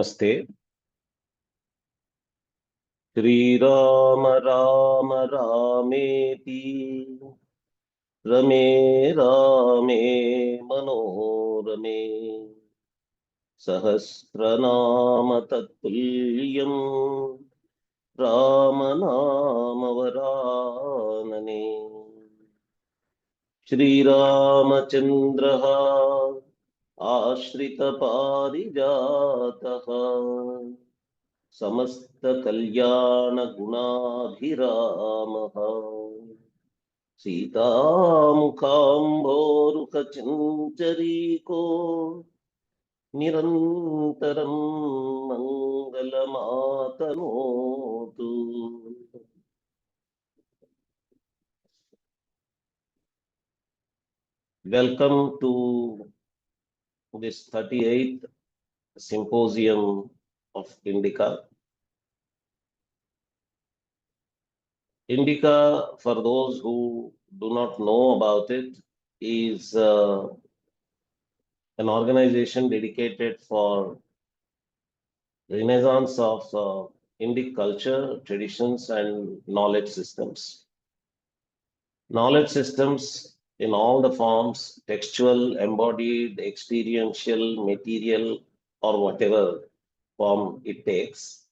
Namaste. Shri Rama Rama Rameti Rame Rame Manorame Sahasranama Tatulyam Rama Nama Varanane Shri Ramachandraha Ashrita Parijataha समस्त कल्याण गुणाभिरामः सीतामुखाम्भोरुह चञ्चरीको निरन्तरं मङ्गलमातनोतु. Welcome to this 38th Symposium of INDICA. INDICA, for those who do not know about it, is an organization dedicated for renaissance of Indic culture, traditions, and knowledge systems. Knowledge systems in all the forms, textual, embodied, experiential, material, or whatever form it takes,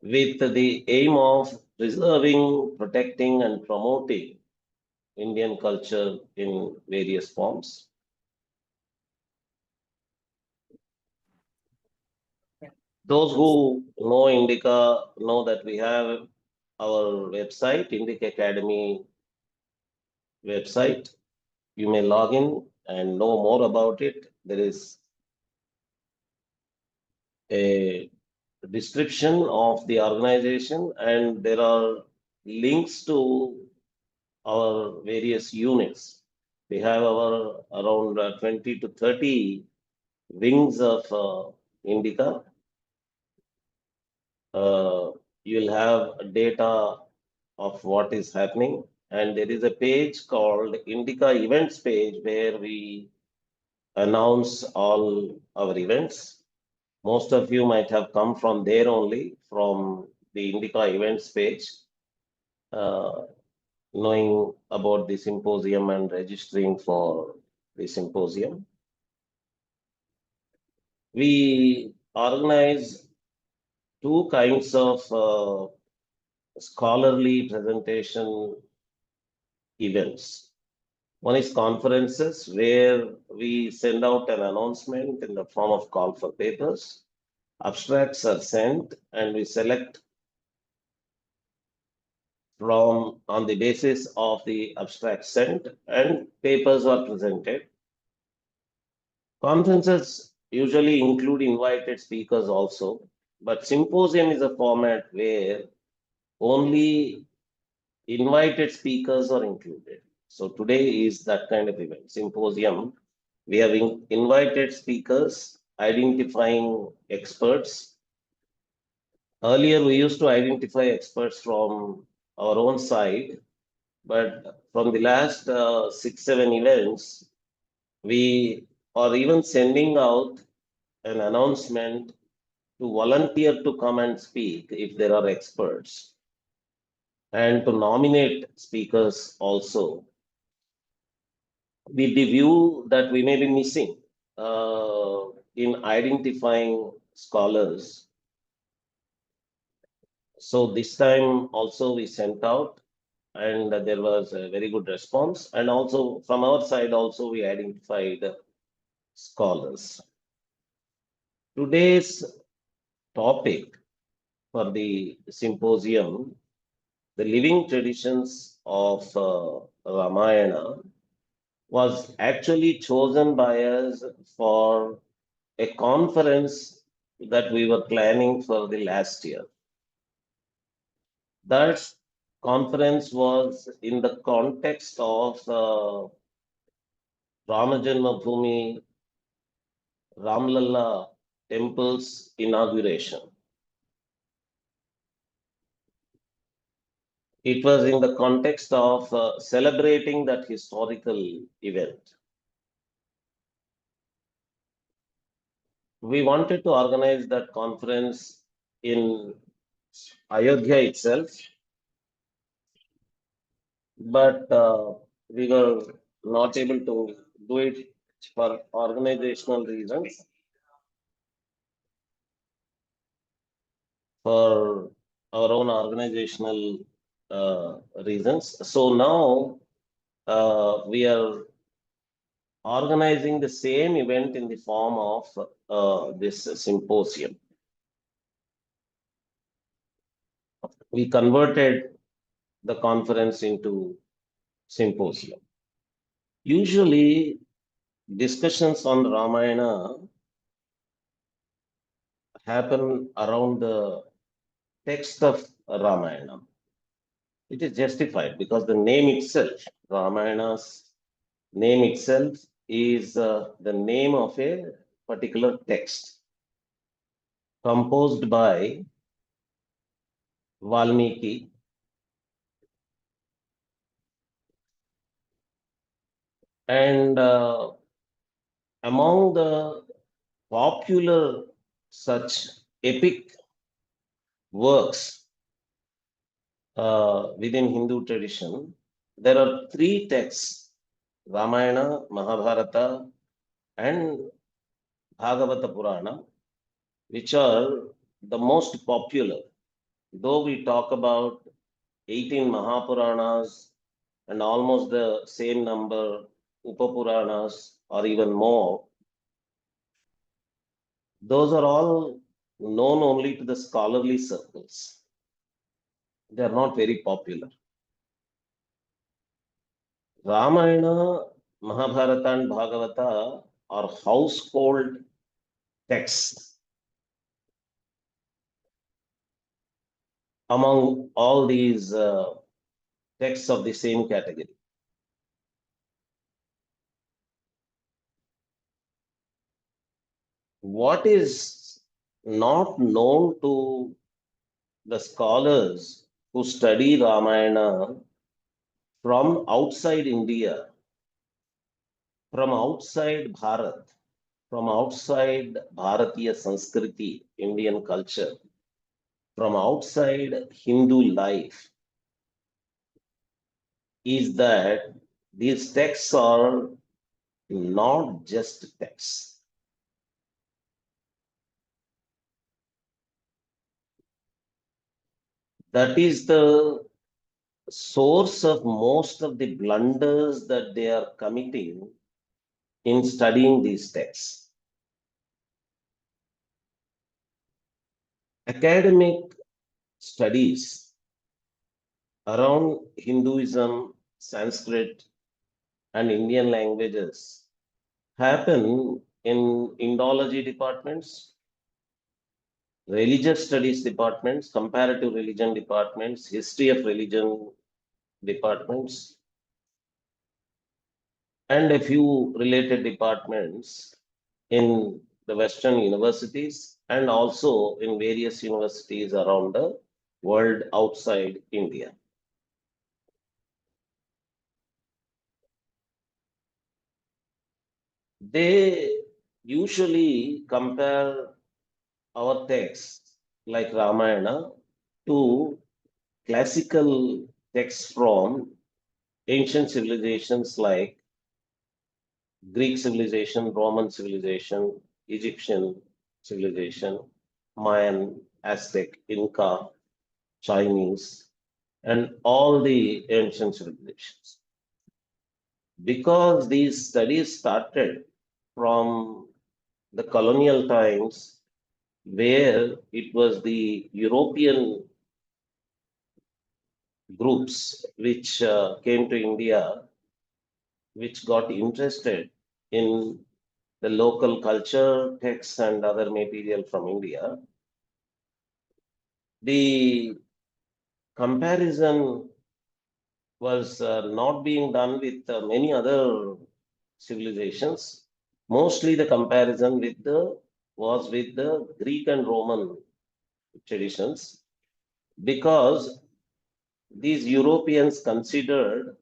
with the aim of preserving, protecting, and promoting Indian culture in various forms. Those who know INDICA know that we have our website, INDICA Academy website. You may log in and know more about it. There is a description of the organization and there are links to our various units. We have our around 20 to 30 wings of INDICA. You'll have data of what is happening, and there is a page called INDICA events page where we announce all our events. Most of you might have come from there only, from the INDICA events page, knowing about the symposium and registering for the symposium. We organize two kinds of scholarly presentation events. One is conferences, where we send out an announcement in the form of call for papers. Abstracts are sent and we select from on the basis of the abstract sent, and papers are presented. Conferences usually include invited speakers also, but symposium is a format where only invited speakers are included. So today is that kind of event, symposium. We have invited speakers, identifying experts. Earlier, we used to identify experts from our own side, but from the last 6-7 events, we are even sending out an announcement to volunteer to come and speak if there are experts, and to nominate speakers also, with the view that we may be missing in identifying scholars. So this time also we sent out, and there was a very good response. And also from our side also we identified scholars. Today's topic for the symposium, the living traditions of Ramayana, was actually chosen by us for a conference that we were planning for the last year. That conference was in the context of Ramajanma Bhoomi Ramlalla temple's inauguration. It was in the context of celebrating that historical event. We wanted to organize that conference in Ayodhya itself, but we were not able to do it for organizational reasons, for our own organizational reasons. So now we are organizing the same event in the form of this symposium. We converted the conference into symposium. Usually, discussions on Ramayana happen around the text of Ramayana. It is justified because the name itself, Ramayana's name itself, is the name of a particular text composed by Valmiki, and among the popular such epic works within Hindu tradition, there are three texts: Ramayana, Mahabharata, and Bhagavata Purana, which are the most popular. Though we talk about 18 Mahapuranas and almost the same number Upapuranas or even more, those are all known only to the scholarly circles. They are not very popular. Ramayana, Mahabharata, and Bhagavata are household texts among all these texts of the same category. What is not known to the scholars who study Ramayana from outside India, from outside Bharat, from outside Bharatiya Sanskriti, Indian culture, from outside Hindu life, is that these texts are not just texts. That is the source of most of the blunders that they are committing in studying these texts. Academic studies around Hinduism, Sanskrit, and Indian languages happen in Indology departments, religious studies departments, comparative religion departments, history of religion departments, and a few related departments in the Western universities and also in various universities around the world outside India. They usually compare our texts like Ramayana to classical texts from ancient civilizations like Greek civilization, Roman civilization, Egyptian civilization, Mayan, Aztec, Inca, Chinese, and all the ancient civilizations. Because these studies started from the colonial times, where it was the European groups which came to India, which got interested in the local culture, texts, and other material from India. The comparison was not being done with many other civilizations. Mostly the comparison was with the Greek and Roman traditions, because these Europeans considered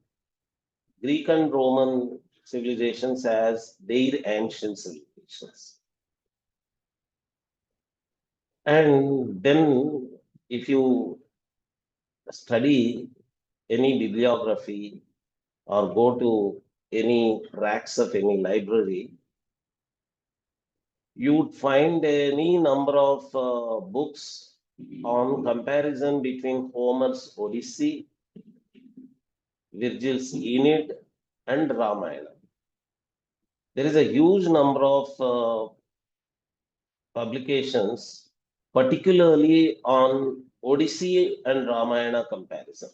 Greek and Roman civilizations as their ancient civilizations. And then if you study any bibliography or go to any racks of any library, you would find any number of books on comparison between Homer's Odyssey, Virgil's Aeneid, and Ramayana. There is a huge number of publications, particularly on Odyssey and Ramayana comparison.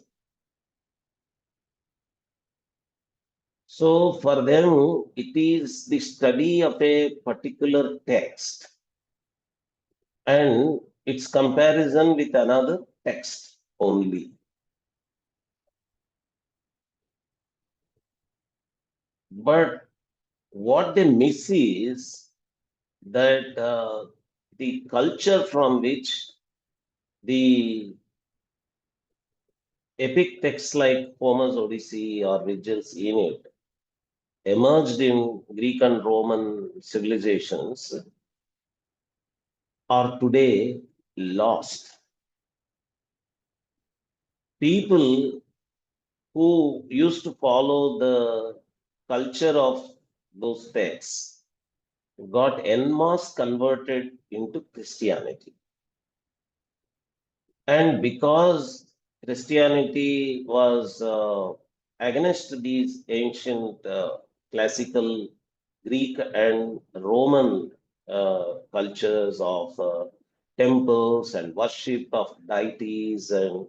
So for them, it is the study of a particular text and its comparison with another text only. But what they miss is that the culture from which the epic texts like Homer's Odyssey or Virgil's Aeneid emerged in Greek and Roman civilizations are today lost. People who used to follow the culture of those texts got en masse converted into Christianity. And because Christianity was against these ancient classical Greek and Roman cultures of temples and worship of deities and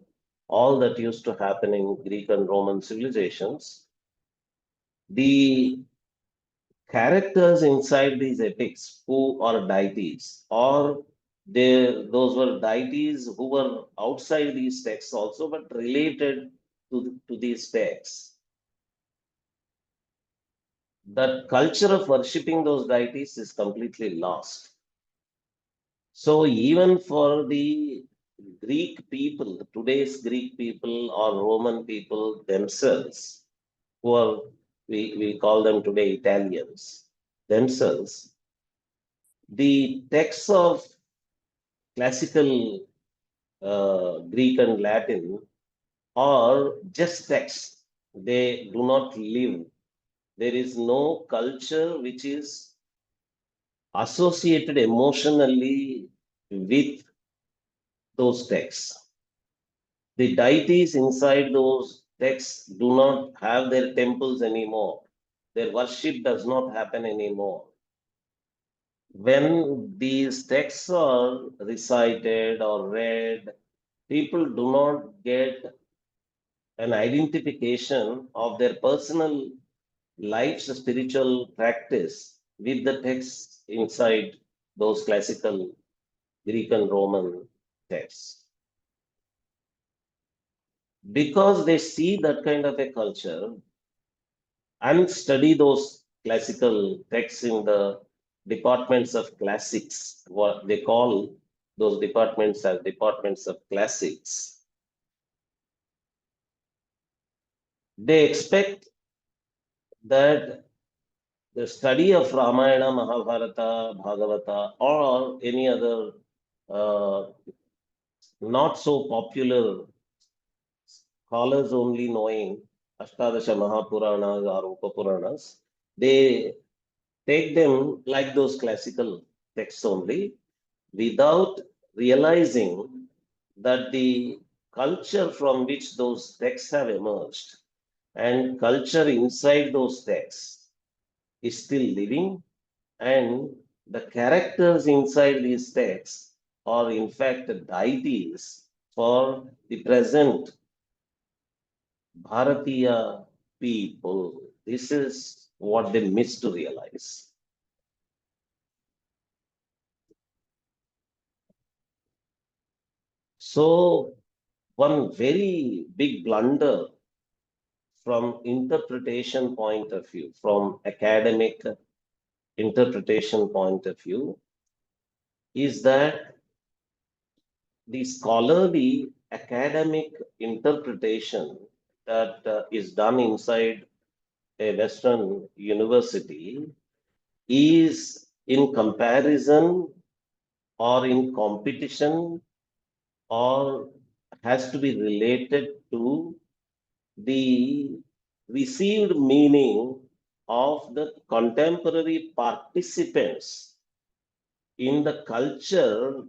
all that used to happen in Greek and Roman civilizations, the characters inside these epics who are deities, or those were deities who were outside these texts also, but related to these texts. That culture of worshipping those deities is completely lost. So even for the Greek people, today's Greek people or Roman people themselves, who are, we call them today Italians, themselves, the texts of classical Greek and Latin are just texts. They do not live. There is no culture which is associated emotionally with those texts. The deities inside those texts do not have their temples anymore. Their worship does not happen anymore. When these texts are recited or read, people do not get an identification of their personal life's spiritual practice with the texts inside those classical Greek and Roman texts. Because they see that kind of a culture and study those classical texts in the departments of classics, what they call those departments as departments of classics, they expect that the study of Ramayana, Mahabharata, Bhagavata, or any other not so popular scholars only knowing Ashtadasha Mahapuranas or Upapuranas, they take them like those classical texts only without realizing that the culture from which those texts have emerged and culture inside those texts is still living, and the characters inside these texts are in fact deities for the present Bharatiya people. This is what they miss to realize. So, one very big blunder from interpretation point of view, from academic interpretation point of view, is that the scholarly academic interpretation that is done inside a Western university is in comparison or in competition or has to be related to the received meaning of the contemporary participants in the culture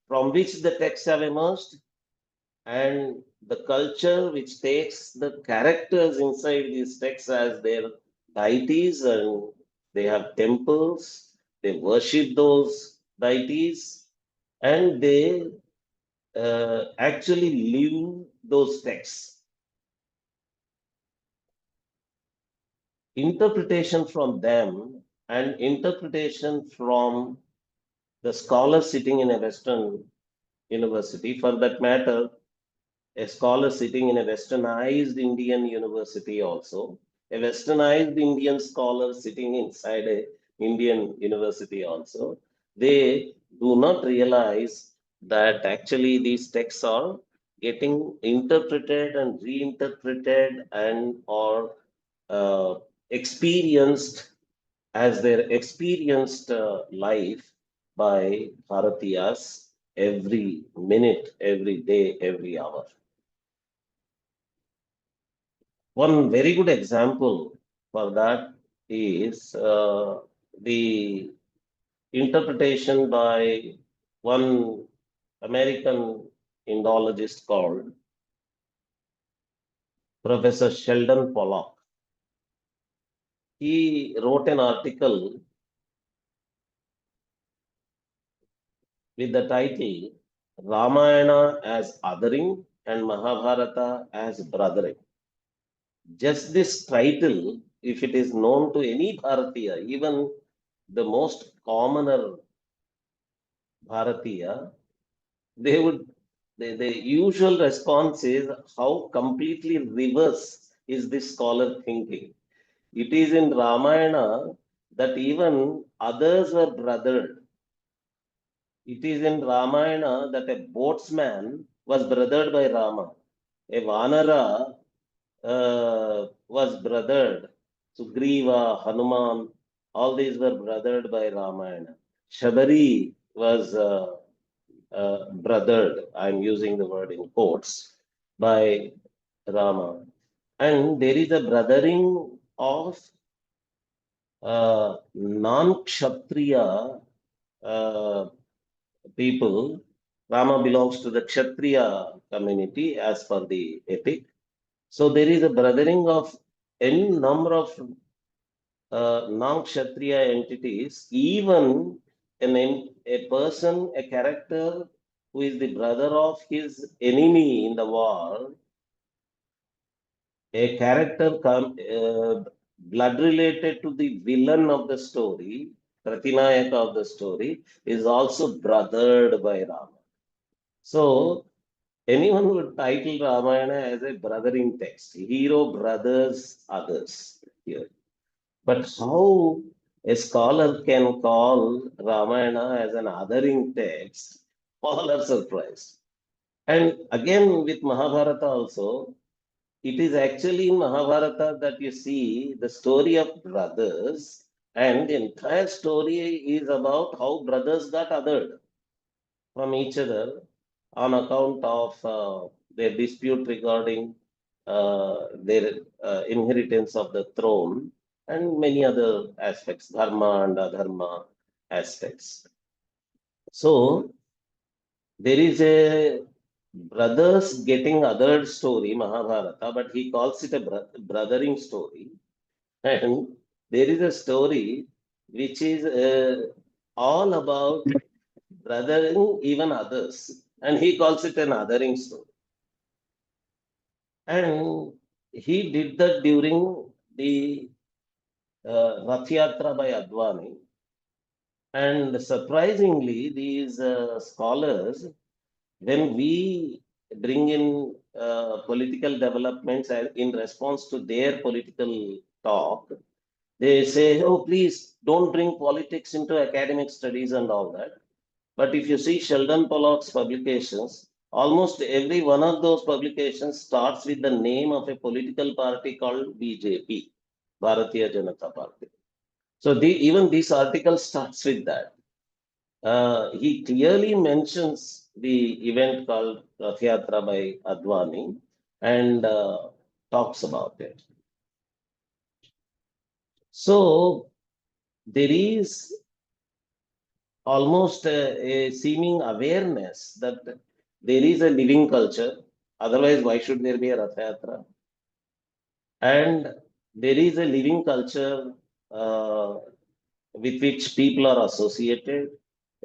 from which the texts have emerged, and the culture which takes the characters inside these texts as their deities, and they have temples, they worship those deities, and they actually live those texts. Interpretation from them and interpretation from the scholar sitting in a Western university, for that matter, a scholar sitting in a westernized Indian university also, a westernized Indian scholar sitting inside a Indian university also, they do not realize that actually these texts are getting interpreted and reinterpreted and or uh, experienced as their experienced life by Bharatiyas every minute, every day, every hour. One very good example for that is the interpretation by one American Indologist called Professor Sheldon Pollock. He wrote an article with the title Ramayana as Othering and Mahabharata as Brothering. Just this title, if it is known to any Bharatiya, even the most commoner Bharatiya, they would the usual response is how completely reverse is this scholar thinking. It is in Ramayana that even others were brothered. It is in Ramayana that a boatsman was brothered by Rama. A Vanara was brothered. Sugriva, Hanuman, all these were brothered by Ramayana. Shabari was brothered, I'm using the word in quotes, by Rama. And there is a brothering of non-Kshatriya people. Rama belongs to the Kshatriya community as per the epic. So there is a brothering of any number of non-Kshatriya entities, even a person, a character who is the brother of his enemy in the war, a character blood related to the villain of the story, Pratinayaka of the story, is also brothered by Rama. So anyone would title Ramayana as a brothering text. Hero brothers others here. But how a scholar can call Ramayana as an othering text, all are surprised. And again with Mahabharata also, it is actually in Mahabharata that you see the story of brothers, and the entire story is about how brothers got othered from each other on account of their dispute regarding their inheritance of the throne and many other aspects, dharma and adharma aspects. So there is a brothers getting othered story, Mahabharata, but he calls it a brothering story. And there is a story which is all about brothering even others, and he calls it an othering story. And he did that during the Rath Yatra by Advani. And surprisingly, these scholars, when we bring in political developments in response to their political talk, they say, oh, please don't bring politics into academic studies and all that. But if you see Sheldon Pollock's publications, almost every one of those publications starts with the name of a political party called BJP, Bharatiya Janata Party. So even this article starts with that. he clearly mentions the event called Rath Yatra by Advani and talks about it. So there is almost a seeming awareness that there is a living culture. Otherwise, why should there be a Rath Yatra? And there is a living culture with which people are associated.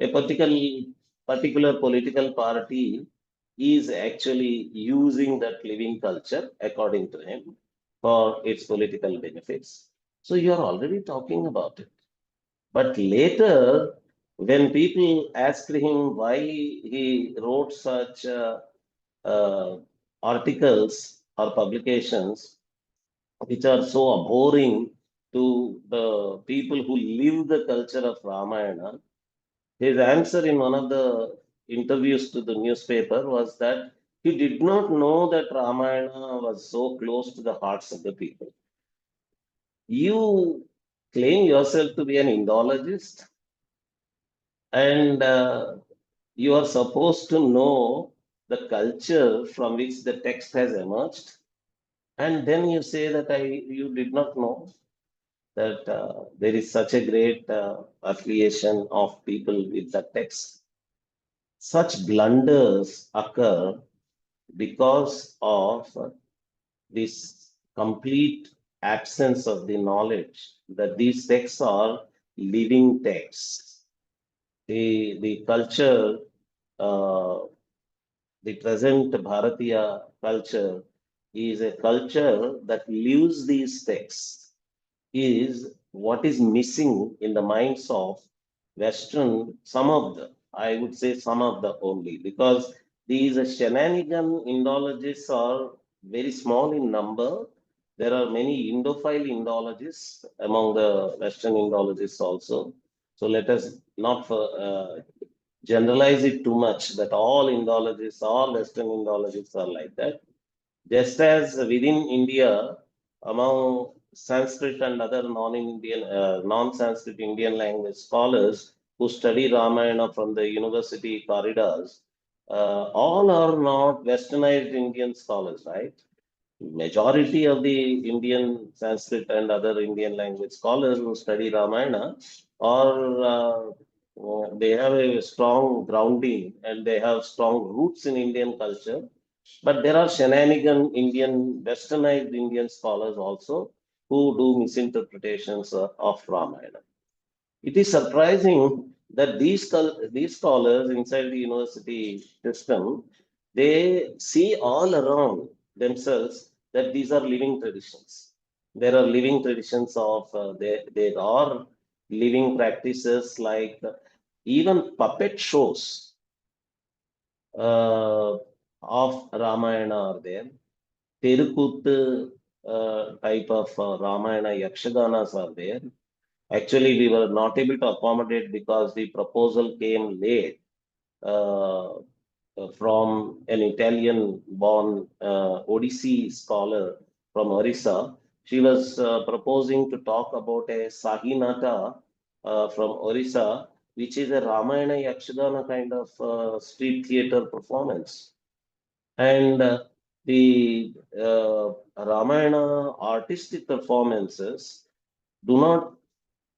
A particular political party is actually using that living culture, according to him, for its political benefits. So you are already talking about it. But later, when people asked him why he wrote such uh, articles or publications which are so abhorring to the people who live the culture of Ramayana, his answer in one of the interviews to the newspaper was that he did not know that Ramayana was so close to the hearts of the people. You claim yourself to be an Indologist, and you are supposed to know the culture from which the text has emerged, and then you say that you did not know that there is such a great affiliation of people with the text. Such blunders occur because of this complete absence of the knowledge that these texts are living texts. The culture, uh, the present Bharatiya culture is a culture that lives these texts, is what is missing in the minds of Western, some of the, I would say some of the only, because these shenanigan Indologists are very small in number. There are many Indophile Indologists among the Western Indologists also. So let us not generalize it too much that all Indologists, all Western Indologists are like that. Just as within India, among Sanskrit and other non-Sanskrit Indian language scholars who study Ramayana from the university corridors, all are not westernized Indian scholars, right? Majority of the Indian Sanskrit and other Indian language scholars who study Ramayana are they have a strong grounding and they have strong roots in Indian culture. But there are shenanigan Indian, westernized Indian scholars also who do misinterpretations of Ramayana. It is surprising that these scholars inside the university system, they see all around themselves that these are living traditions. There are living traditions of, there are living practices like even puppet shows of Ramayana are there. Terukuttu type of Ramayana Yakshaganas are there. Actually, we were not able to accommodate because the proposal came late from an Italian-born Odissi scholar from Orissa. She was proposing to talk about a Sahinata from Orissa, which is a Ramayana Yakshagana kind of street theater performance. And the Ramayana artistic performances do not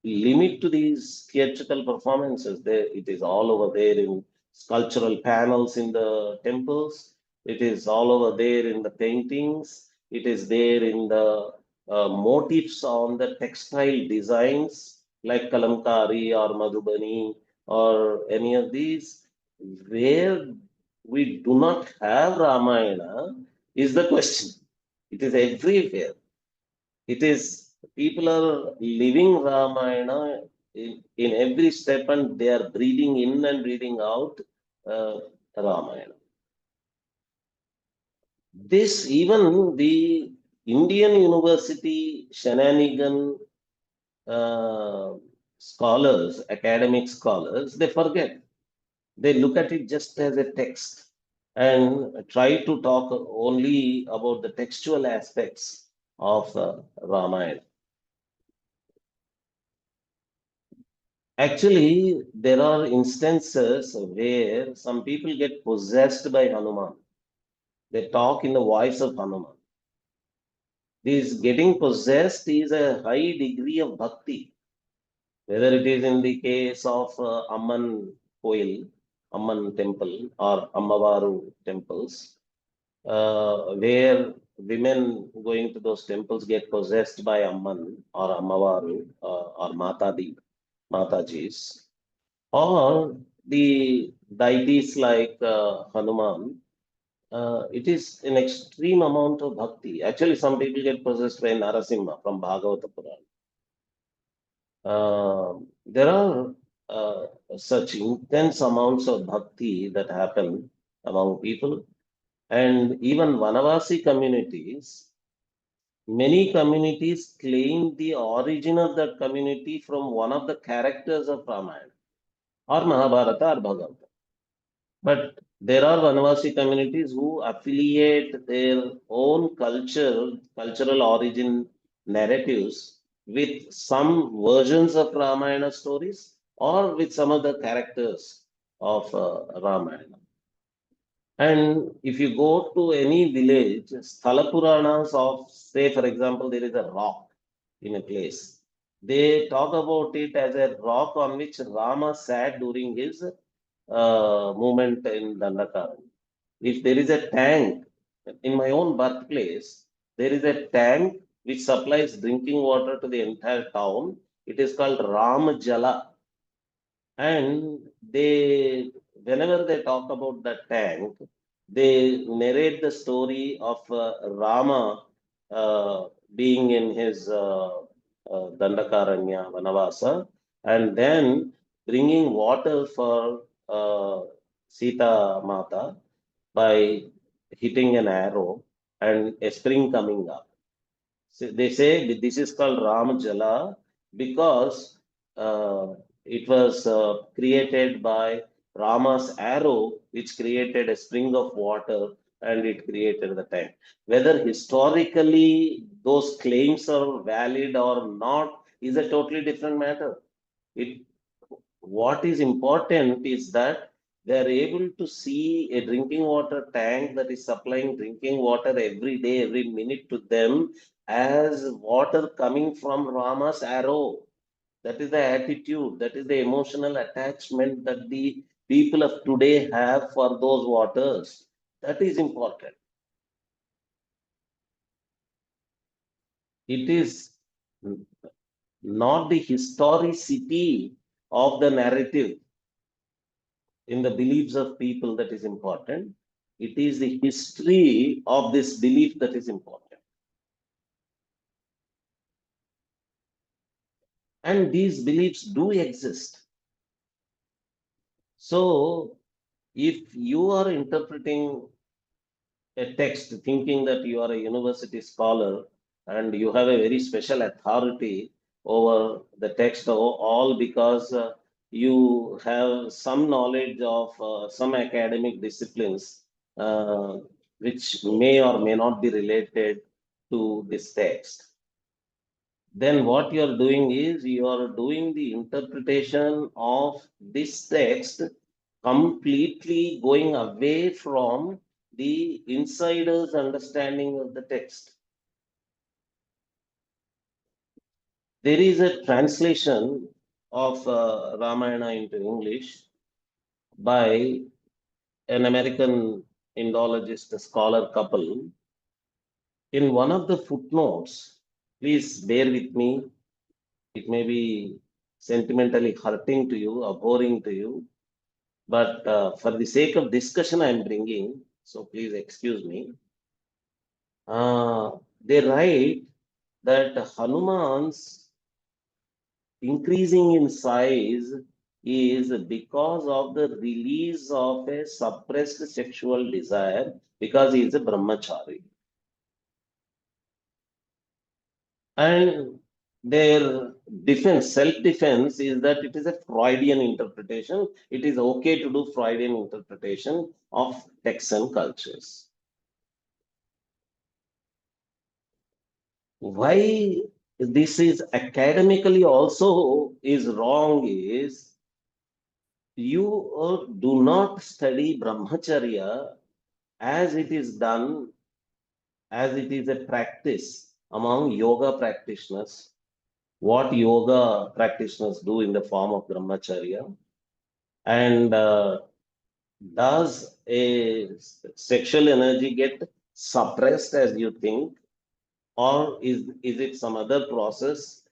limit to these theatrical performances. There, it is all over there in sculptural panels in the temples. It is all over there in the paintings. It is there in the motifs on the textile designs like Kalamkari or Madhubani or any of these. Where we do not have Ramayana is the question. It is everywhere. It is people are living Ramayana in every step and they are breathing in and breathing out Ramayana. This even the Indian University shenanigan scholars, academic scholars, they forget. They look at it just as a text and try to talk only about the textual aspects of Ramayana. Actually, there are instances where some people get possessed by Hanuman. They talk in the voice of Hanuman. This getting possessed is a high degree of bhakti, whether it is in the case of Amman Koil, Amman temple, or Ammavaru temples, where women going to those temples get possessed by Amman or Ammavaru or Matajis, or the deities like Hanuman. It is an extreme amount of bhakti. Actually, some people get possessed by Narasimha from Bhagavata Purana. There are such intense amounts of bhakti that happen among people, and even Vanavasi communities, many communities claim the origin of that community from one of the characters of Ramayana or Mahabharata or Bhagavata. But there are Vanavasi communities who affiliate their own cultural origin narratives with some versions of Ramayana stories or with some of the characters of Ramayana. And if you go to any village, Sthala Puranas of, say, for example, there is a rock in a place. They talk about it as a rock on which Rama sat during his movement in Dandakaran. If there is a tank, in my own birthplace, there is a tank which supplies drinking water to the entire town. It is called Ram Jala. And they, whenever they talk about that tank, they narrate the story of Rama being in his Dandakaranya Vanavasa and then bringing water for Sita Mata by hitting an arrow and a spring coming up. So they say this is called Ram Jala because it was created by Rama's arrow, which created a spring of water and it created the tank. Whether historically those claims are valid or not is a totally different matter. It, what is important is that they are able to see a drinking water tank that is supplying drinking water every day, every minute to them as water coming from Rama's arrow. That is the attitude, that is the emotional attachment that the people of today have for those waters. That is important. It is not the historicity of the narrative in the beliefs of people that is important. It is the history of this belief that is important. And these beliefs do exist. So, if you are interpreting a text thinking that you are a university scholar and you have a very special authority over the text, all because you have some knowledge of some academic disciplines uh, which may or may not be related to this text, then what you are doing is you are doing the interpretation of this text completely going away from the insider's understanding of the text. There is a translation of Ramayana into English by an American Indologist scholar couple. In one of the footnotes, please bear with me, it may be sentimentally hurting to you or boring to you, but for the sake of discussion, I am bringing, so please excuse me. They write that Hanuman's increasing in size is because of the release of a suppressed sexual desire because he is a brahmachari. And their defense, self-defense is that it is a Freudian interpretation. It is okay to do Freudian interpretation of Texan cultures. Why this is academically also is wrong is you do not study brahmacharya as it is done, as it is a practice among yoga practitioners, what yoga practitioners do in the form of brahmacharya. And does a sexual energy get suppressed as you think, or is it some other process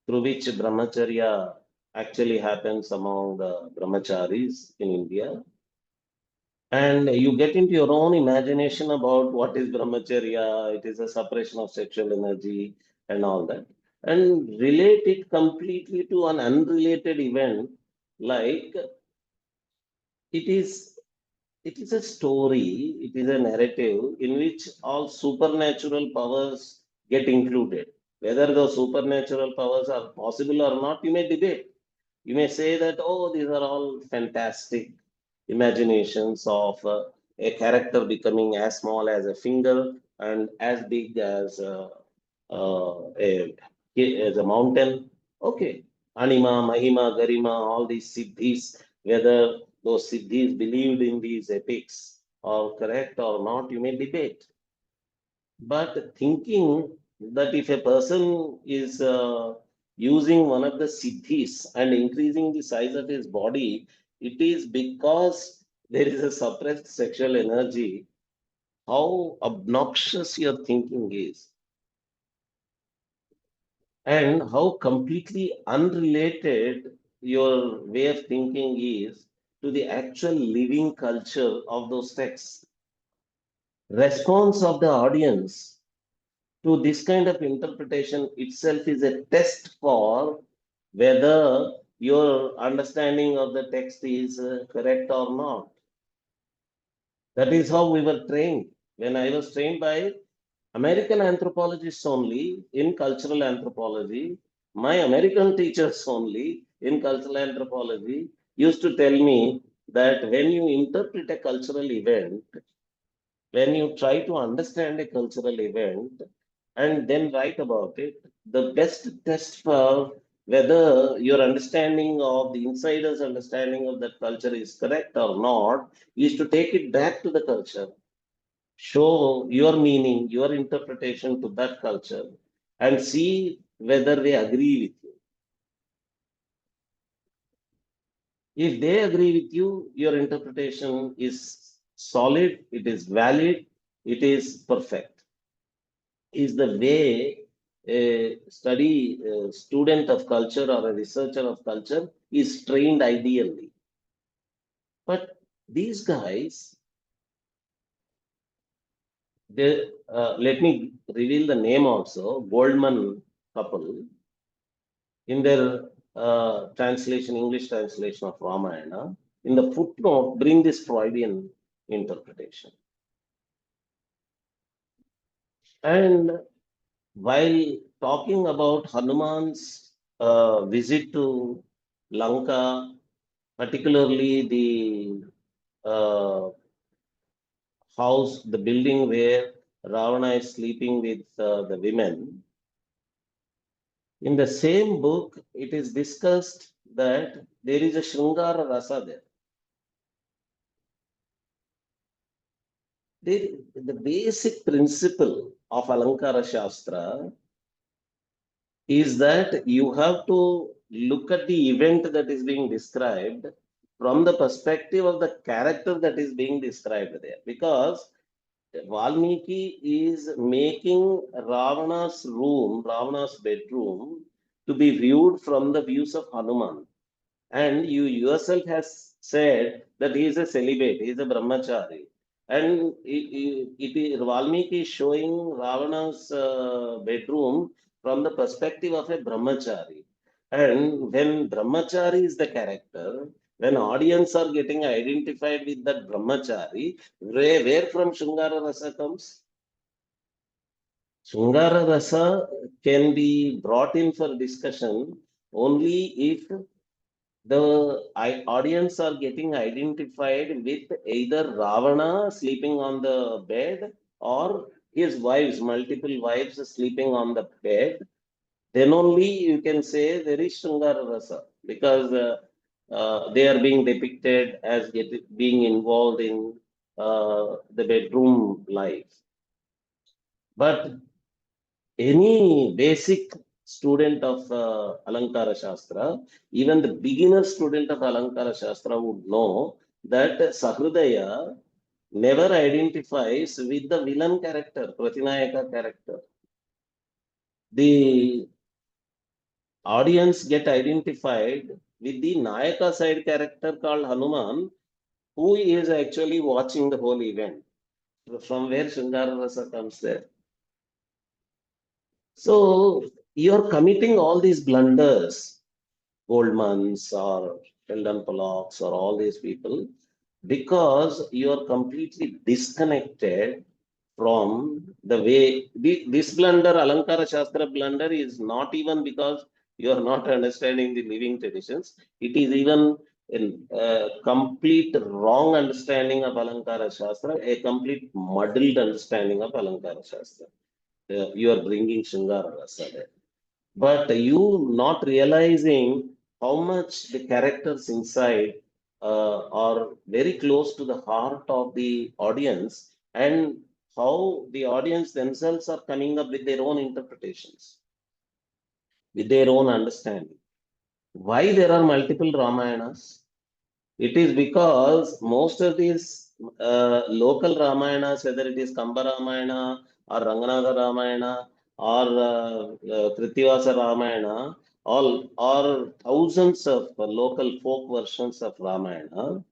through which brahmacharya actually happens among the brahmacharis in India? And you get into your own imagination about what is brahmacharya, it is a suppression of sexual energy and all that, and relate it completely to an unrelated event, like it is it is a story, it is a narrative in which all supernatural powers get included. Whether those supernatural powers are possible or not, you may debate. You may say that, oh, these are all fantastic imaginations of a character becoming as small as a finger and as big as as a mountain. Okay. Anima, Mahima, Garima, all these siddhis, whether those siddhis believed in these epics are correct or not, you may debate. But thinking that if a person is using one of the siddhis and increasing the size of his body, it is because there is a suppressed sexual energy, how obnoxious your thinking is, and how completely unrelated your way of thinking is to the actual living culture of those texts. Response of the audience to this kind of interpretation itself is a test for whether your understanding of the text is correct or not. That is how we were trained. When I was trained by American anthropologists only in cultural anthropology, my American teachers only in cultural anthropology used to tell me that when you interpret a cultural event, when you try to understand a cultural event and then write about it, the best test for whether your understanding of the insider's understanding of that culture is correct or not is to take it back to the culture, show your meaning, your interpretation to that culture, and see whether they agree with you. If they agree with you, your interpretation is solid, it is valid, it is perfect. Is the way a student of culture or a researcher of culture is trained ideally. But these guys, let me reveal the name also, Goldman couple, in their translation, English translation of Ramayana, in the footnote, bring this Freudian interpretation. And while talking about Hanuman's visit to Lanka, particularly the uh, house, the building where Ravana is sleeping with the women, in the same book, it is discussed that there is a Shringara Rasa there. The basic principle of Alankara Shastra is that you have to look at the event that is being described from the perspective of the character that is being described there. Because Valmiki is making Ravana's room, Ravana's bedroom, to be viewed from the views of Hanuman. And you yourself has said that he is a celibate, he is a brahmachari. And Valmiki is showing Ravana's bedroom from the perspective of a brahmachari. And when brahmachari is the character, when audience are getting identified with that brahmachari, where from Shungara Rasa comes? Shungara Rasa can be brought in for discussion only if the audience are getting identified with either Ravana sleeping on the bed or his wives, multiple wives sleeping on the bed, then only you can say there is Shringara Rasa, because they are being depicted as being involved in the bedroom life. But any basic student of Alankara Shastra, even the beginner student of Alankara Shastra would know that Sahridaya never identifies with the villain character, Pratinayaka character. The audience get identified with the Nayaka side character called Hanuman, who is actually watching the whole event. From where Shringara Rasa comes there. So you're committing all these blunders, Goldmans or Sheldon Pollocks or all these people, because you're completely disconnected from the way this blunder, Alankara Shastra blunder, is not even because you are not understanding the living traditions. It is even a complete wrong understanding of Alankara Shastra, a complete muddled understanding of Alankara Shastra. You are bringing Shringara Rasa there. But you not realizing how much the characters inside are very close to the heart of the audience, and how the audience themselves are coming up with their own interpretations, with their own understanding. Why there are multiple Ramayanas? It is because most of these local Ramayanas, whether it is Kamba Ramayana or Ranganatha Ramayana or Krittivasa Ramayana, all or thousands of local folk versions of Ramayana,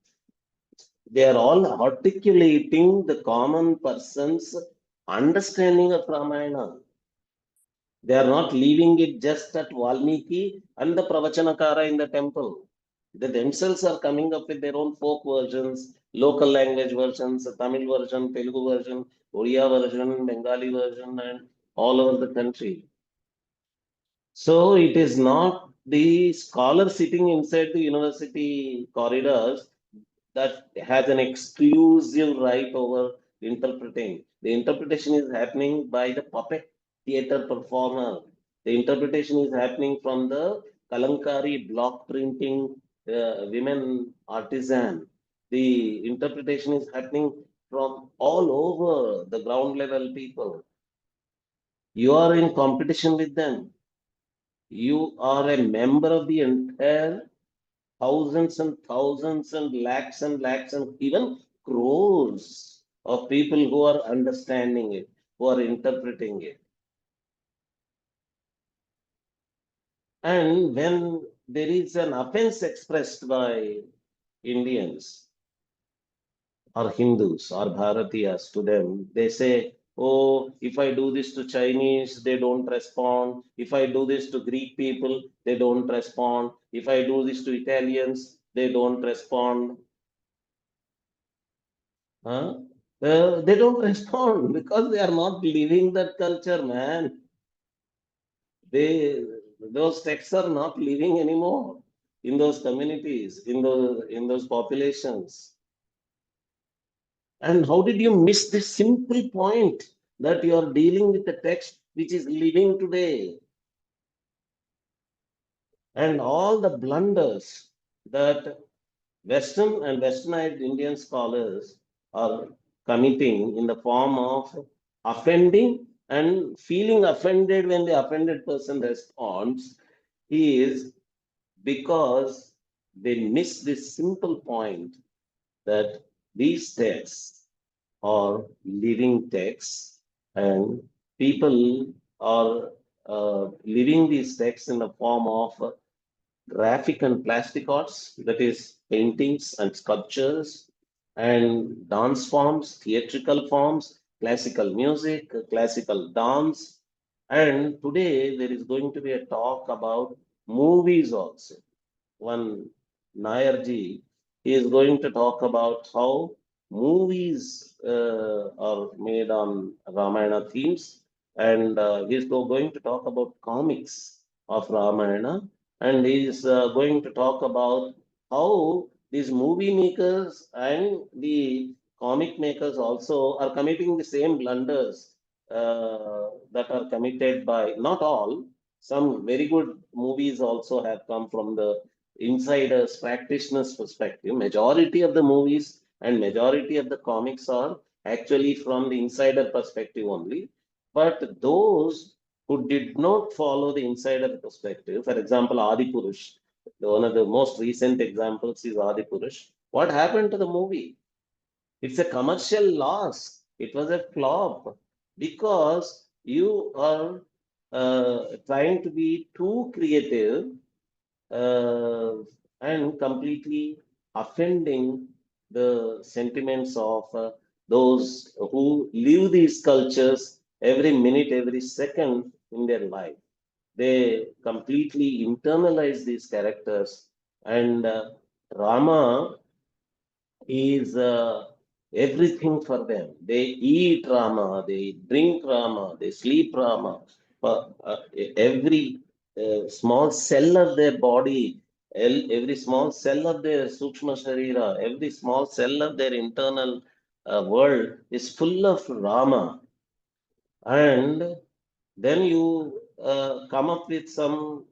they are all articulating the common person's understanding of Ramayana. They are not leaving it just at Valmiki and the Pravachanakara in the temple. They themselves are coming up with their own folk versions, local language versions, Tamil version, Telugu version, Oriya version, Bengali version, and all over the country. So it is not the scholar sitting inside the university corridors that has an exclusive right over interpreting. The interpretation is happening by the puppet theater performer. The interpretation is happening from the Kalankari block printing women artisan. The interpretation is happening from all over the ground level people. You are in competition with them. You are a member of the entire thousands and lakhs and even crores of people who are understanding it, who are interpreting it. And when there is an offense expressed by Indians or Hindus or Bharatiyas to them, they say, oh, if I do this to Chinese, they don't respond. If I do this to Greek people, they don't respond. If I do this to Italians, they don't respond. Huh? They don't respond because they are not living that culture, man. They those texts are not living anymore in those communities, in those populations. And how did you miss this simple point that you are dealing with a text which is living today? And all the blunders that Western and Westernized Indian scholars are committing in the form of offending and feeling offended when the offended person responds is because they miss this simple point that these texts are living texts, and people are living these texts in the form of graphic and plastic arts, that is, paintings and sculptures, and dance forms, theatrical forms, classical music, classical dance. And today there is going to be a talk about movies also. One Nayarji is going to talk about how movies are made on Ramayana themes, and he's going to talk about comics of Ramayana, and he's going to talk about how these movie makers and the comic makers also are committing the same blunders that are committed by not all, Some very good movies also have come from the insiders, practitioners perspective. Majority of the movies and majority of the comics are actually from the insider perspective only. But those who did not follow the insider perspective, for example, Adi Purush, one of the most recent examples is Adi Purush. What happened to the movie? It's a commercial loss. It was a flop because you are trying to be too creative uh, and completely offending the sentiments of those who live these cultures every minute, every second in their life. They completely internalize these characters, and Rama is everything for them. They eat Rama, they drink Rama, they sleep Rama. Every small cell of their body, every small cell of their Sukshma Sharira, every small cell of their internal world is full of Rama. And then you come up with some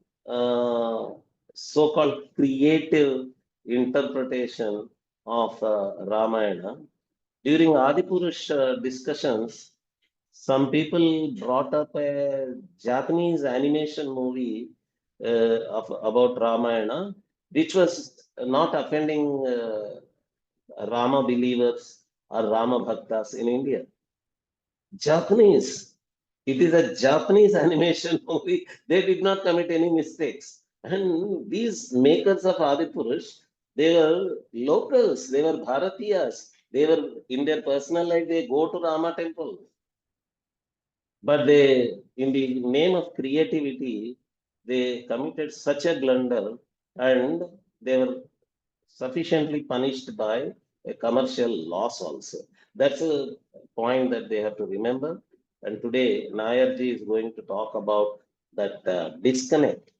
so-called creative interpretation of Ramayana. During Adipurush discussions, some people brought up a Japanese animation movie about Ramayana, which was not offending Rama believers or Rama bhaktas in India. Japanese. It is a Japanese animation movie. They did not commit any mistakes. And these makers of Adipurush, they were locals, they were Bharatiyas. They were in their personal life, they go to Rama temple. But they, in the name of creativity, they committed such a blunder and they were sufficiently punished by a commercial loss also. That's a point that they have to remember. And today, Nayarji is going to talk about that disconnect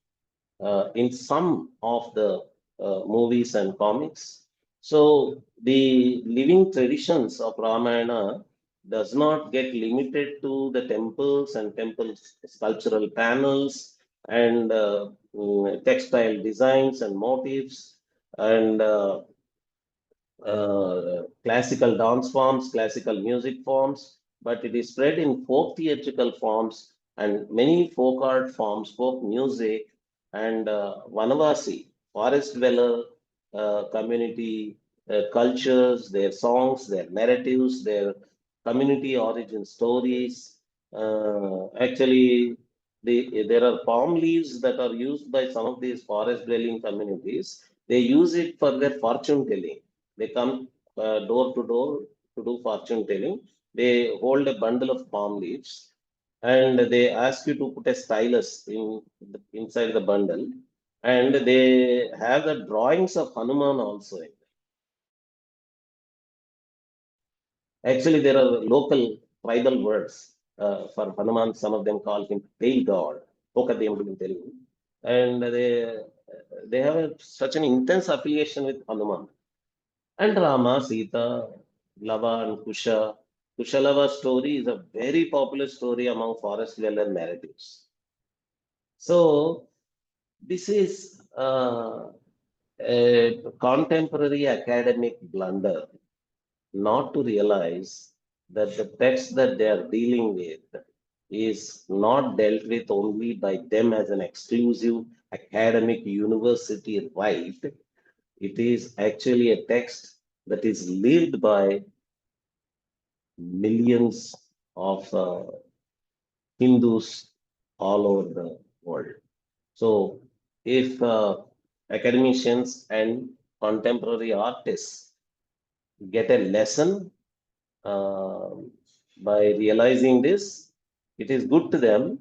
in some of the movies and comics. So the living traditions of Ramayana does not get limited to the temples and temple sculptural panels and textile designs and motifs and classical dance forms, classical music forms, but it is spread in folk theatrical forms and many folk art forms, folk music, and Vanavasi, forest dweller community cultures, their songs, their narratives, their community origin stories. Actually, there are palm leaves that are used by some of these forest dwelling communities. They use it for their fortune telling. They come door to door to do fortune telling. They hold a bundle of palm leaves and they ask you to put a stylus inside the bundle. And they have the drawings of Hanuman also. Actually, there are local tribal words for Hanuman. Some of them call him tail god, Pokademudu in Telugu. And they have such an intense affiliation with Hanuman. And Rama, Sita, Lava, and Kusha. Kushalava story is a very popular story among forest dweller narratives. So, this is a contemporary academic blunder not to realize that the text that they are dealing with is not dealt with only by them as an exclusive academic university right. It is actually a text that is lived by millions of Hindus all over the world. So, if academicians and contemporary artists get a lesson uh, by realizing this, it is good to them.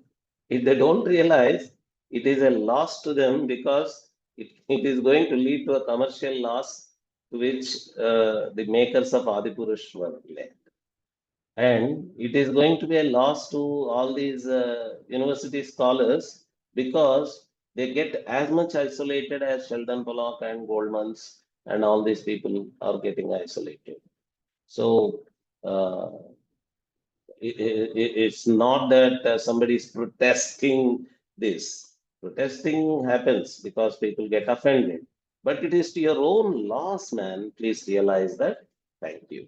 If they don't realize, it is a loss to them because it is going to lead to a commercial loss to which the makers of Adipurush were led. And it is going to be a loss to all these university scholars because they get as much isolated as Sheldon Pollock and Goldman's and all these people are getting isolated. So it's not that somebody is protesting this. Protesting happens because people get offended, but it is to your own loss, man. Please realize that. Thank you.